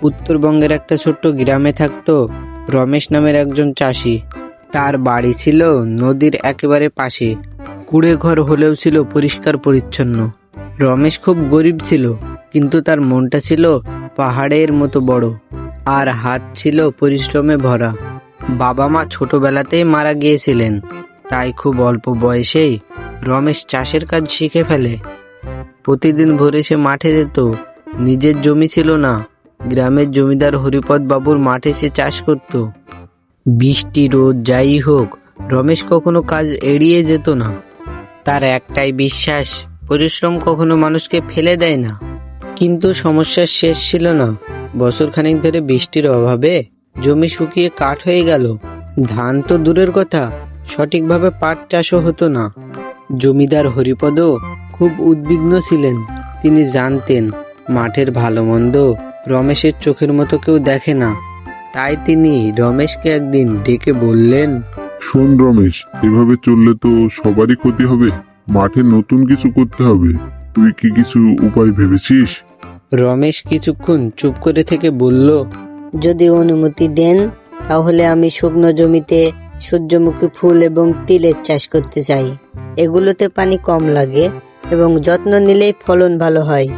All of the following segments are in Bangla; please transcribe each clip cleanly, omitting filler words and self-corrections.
উত্তরবঙ্গের একটা ছোট্ট গ্রামে থাকতো রমেশ নামের একজন চাষি। তার বাড়ি ছিল নদীর একেবারে পাশে। কুড়ে ঘর হলেও ছিল পরিষ্কার পরিচ্ছন্ন। রমেশ খুব গরিব ছিল, কিন্তু তার মনটা ছিল পাহাড়ের মতো বড়, আর হাত ছিল পরিশ্রমে ভরা। বাবা মা ছোটবেলাতেই মারা গিয়েছিলেন, তাই খুব অল্প বয়সেই রমেশ চাষের কাজ শিখে ফেলে। প্রতিদিন ভোরে সে মাঠে যেত। নিজের জমি ছিল না, গ্রামের জমিদার হরিপদ বাবুর মাঠে সে চাষ করত। বৃষ্টি রোদ যাই হোক, রমেশ কখনো কাজ এড়িয়ে যেত না। তার একটাই বিশ্বাস, পরিশ্রম কখনো মানুষকে ফেলে দেয় না। কিন্তু সমস্যার শেষ ছিল না। বছরখানেক ধরে বৃষ্টির অভাবে জমি শুকিয়ে কাঠ হয়ে গেল। ধান তো দূরের কথা, সঠিকভাবে পাট চাষও হতো না। জমিদার হরিপদও খুব উদ্বিগ্ন ছিলেন। তিনি জানতেন মাঠের ভালো মন্দ রমেশের চোখের মতো কেউ দেখে না। তাই তিনি রমেশকে একদিন ডেকে বললেন, শোন রমেশ, এভাবে চললে তো সবারই ক্ষতি হবে। মাঠে নতুন কিছু করতে হবে। তুই কি কিছু উপায় ভেবেছিস? রমেশ কিছুক্ষণ চুপ করে থেকে বলল, যদি অনুমতি দেন, তাহলে আমি শুকনো জমিতে সূর্যমুখী ফুল এবং তিলের চাষ করতে চাই। এগুলোতে পানি কম লাগে এবং যত্ন নিলেই ফলন ভালো হয়।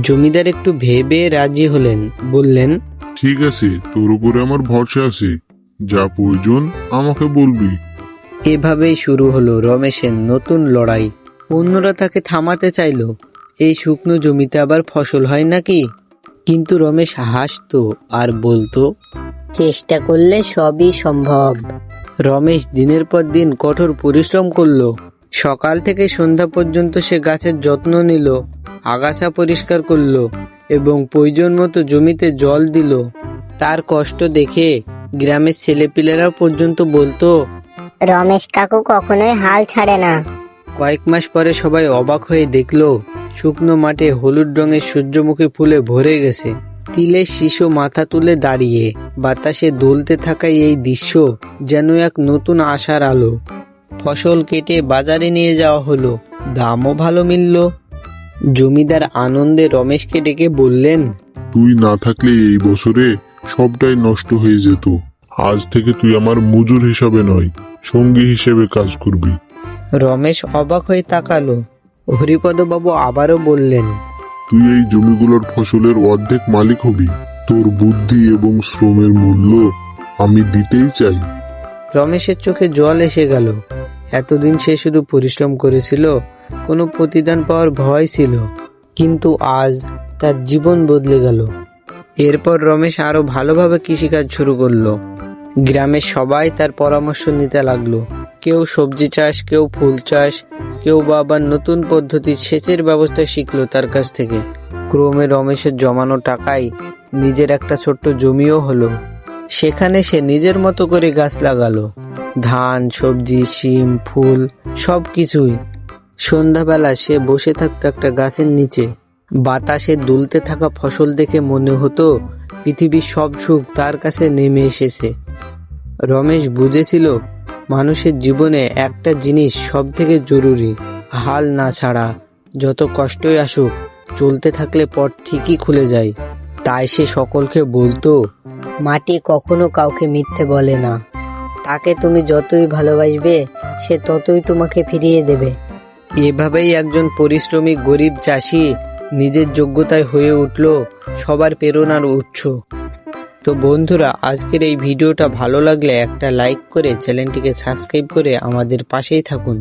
জমিদার একটু ভেবে রাজি হলেন। বললেন, ঠিক আছে, তোর উপরে আমার ভরসা আছে। যা প্রয়োজন আমাকে বলবি। এভাবেই শুরু হলো রমেশের নতুন লড়াই। অন্যরা তাকে থামাতে চাইল, এই শুকনো জমিতে আবার ফসল হয় নাকি? কিন্তু রমেশ হাসতো আর বলতো, চেষ্টা করলে সবই সম্ভব। রমেশ দিনের পর দিন কঠোর পরিশ্রম করলো। সকাল থেকে সন্ধ্যা পর্যন্ত সে গাছের যত্ন নিল, আগাছা পরিষ্কার করলো এবং প্রয়োজন মতো জমিতে জল দিল। তার কষ্ট দেখে গ্রামের ছেলেপিলেরা পর্যন্ত বলতো, রমেশ কাকু কখনোই হাল ছাড়ে না। কয়েক মাস পরে সবাই অবাক হয়ে দেখলো শুকনো মাঠে হলুদ রঙের সূর্যমুখী ফুলে ভরে গেছে। তিলের শিশু মাথা তুলে দাঁড়িয়ে, বাতাসে দুলতে থাকা এই দৃশ্য যেন এক নতুন আশার আলো। ফসল কেটে বাজারে নিয়ে যাওয়া হলো, দামও ভালো মিলল। জমিদার আনন্দে রমেশকে ডেকে বললেন, তুই না থাকলে এই বছরে সবটাই নষ্ট হয়ে যেত। আজ থেকে তুই আমার মজুর হিসাবে নয়, সঙ্গী হিসেবে কাজ করবি। রমেশ অবাক হয়ে তাকালো। হরিপদ বাবু আবারও বললেন, তুই এই জমিগুলোর ফসলের অর্ধেক মালিক হবি। তোর বুদ্ধি এবং শ্রমের মূল্য আমি দিতেই চাই। রমেশের চোখে জল এসে গেল। এতদিন সে শুধু পরিশ্রম করেছিল, কোনো প্রতিদান পাওয়ার ভয় ছিল, কিন্তু আজ তার জীবন বদলে গেল। এরপর রমেশ আরো ভালোভাবে কৃষিকাজ শুরু করলো। গ্রামের সবাই তার পরামর্শ নিতে লাগলো। কেউ সবজি চাষ, কেউ ফুল চাষ, কেউ বা আবার নতুন পদ্ধতির সেচের ব্যবস্থা শিখলো তার কাছ থেকে। ক্রমে রমেশের জমানো টাকায় নিজের একটা ছোট্ট জমিও হলো। সেখানে সে নিজের মতো করে গাছ লাগালো, ধান, সবজি, শিম, ফুল, সবকিছুই। সন্ধ্যাবেলা সে বসে থাকতো একটা গাছের নিচে। বাতাসে দুলতে থাকা ফসল দেখে মনে হতো পৃথিবীর সব সুখ তার কাছে নেমে এসেছে। রমেশ বুঝেছিল মানুষের জীবনে একটা জিনিস সব থেকে জরুরি, হাল না ছাড়া। যত কষ্টই আসুক, চলতে থাকলে পথ ঠিকই খুলে যায়। তাই সে সকলকে বলতো, মাটি কখনো কাউকে মিথ্যে বলে না। তাকে তুমি যতই ভালোবাসবে, সে ততই তোমাকে ফিরিয়ে দেবে। এভাবেই একজন পরিশ্রমী গরিব চাষি নিজের যোগ্যতায় হয়ে উঠল সবার প্রেরণার উৎস। তো বন্ধুরা, আজকের এই ভিডিওটা ভালো লাগলে একটা লাইক করে চ্যানেলটিকে সাবস্ক্রাইব করে আমাদের পাশেই থাকুন।